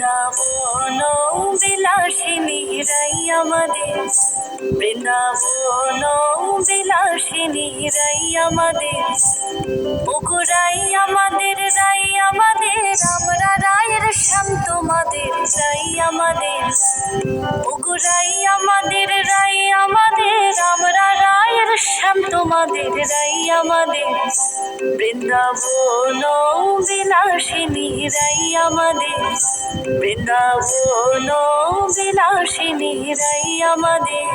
বৃন্দাবন বিলাসিনী রাই আমাদের, বৃন্দাবন বিলাসিনী রাই আমাদের, ওগো রাই আমাদের, রাই আমাদের, আমরা রায়ের শ্যাম তোমাদের রাই আমাদের, ওগো রাই আমাদের, রাই আমাদের, আমরা রায়ের শ্যাম তোমাদের রাই আমাদের, বৃন্দাবন বিলাসিনী রাই আমাদের, বৃন্দাবন বিলাসিনী রাই আমাদের।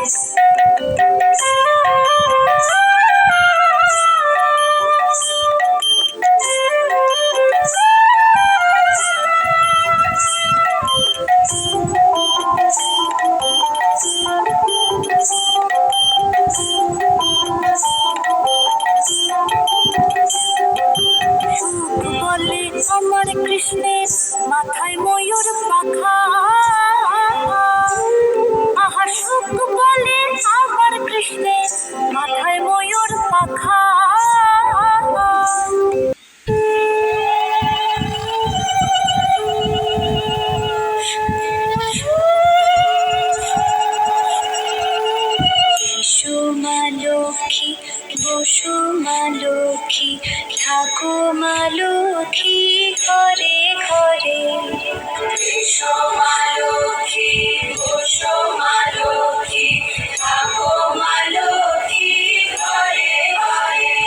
বলে আমার কৃষ্ণের মাথায় ময়ূর পাখা, আহা সুখ বলে আমার কৃষ্ণের মাথায় ময়ূর পাখা, মা লক্ষ্মী বসু মা লক্ষ্মী, থাকো মা লক্ষ্মী ঘরে ঘরে, মা লক্ষ্মী বসু মা লক্ষ্মী, থাকো মা লক্ষ্মী ঘরে ঘরে,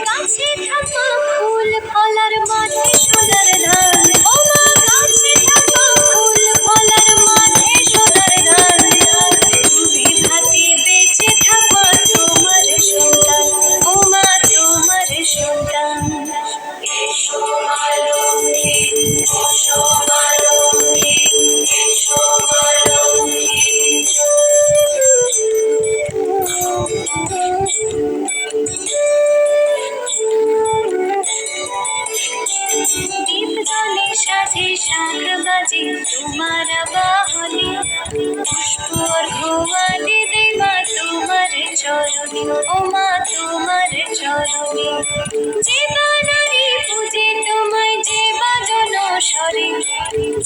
গাছে থাকা ফুল ফলার মাঠে সোনার ধান, ও মা গাছে থাকা ফুল ফলার মাঠে সোনার ধান, তুমি ভাতে বেঁচে থাকো তোমার সন্তান, ও মা তোমার সন্তান, এসো মা লক্ষ্মী বসো মা লক্ষ্মী, এসো মা লক্ষ্মী। দীপ জলে সাজে শাঁখ বাজে তোমার বাহনে, পুষ্প অর্ঘ্যমালি দেই মা তোমার চরণে, ও মা তোমার চরণে, যে বানারি পূজে তোমায় যে বাজন স্বরে,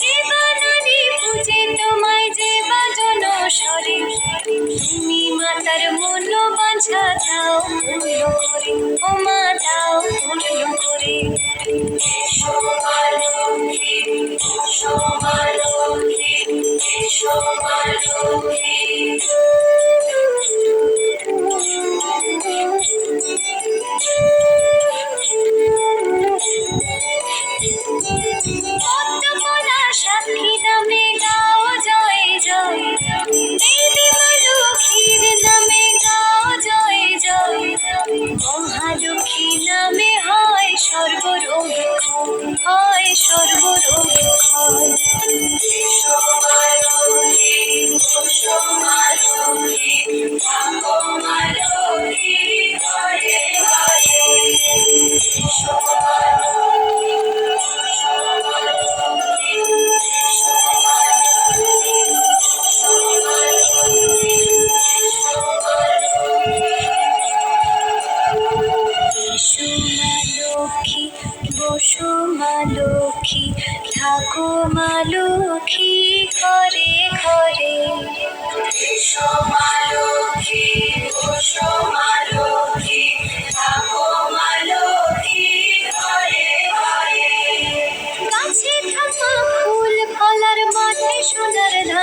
যে বানারি পূজে তোমায় যে বাজন স্বরে, তুমি মাতার মন বাঁধা দাও পূর্ণ করে, ও মা দাও পূর্ণ করে, এসো মা লক্ষ্মী বসো মা লক্ষ্মী, এসো মা লক্ষ্মী। পদ্মফলা সাক্ষী নামে গাও জয় জয়, দেবী মা লক্ষ্মীর নামে গাও জয় জয়, মহালক্ষ্মী নামে হয় সর্বরোগ ক্ষয়, হয় সর্বরোগ ক্ষয়, এসো মা লক্ষ্মী বসো মা লক্ষ্মী, থাকো মা লক্ষ্মী ঘরে ঘরে, এসো মা লক্ষ্মী বসো মা লক্ষ্মী, এসো মা লক্ষ্মী বসো মা লক্ষ্মী, এসো মা লক্ষ্মী। এসো মা লক্ষ্মী বসো মা লক্ষ্মী, থাকো মা লক্ষ্মী ঘরে ঘরে, এসো মা লক্ষ্মী বসো মা লক্ষ্মী, থাকো মা লক্ষ্মী ঘরে ঘরে, গাছে থাকা ফুল ফলার মাঠে সোনার ধান,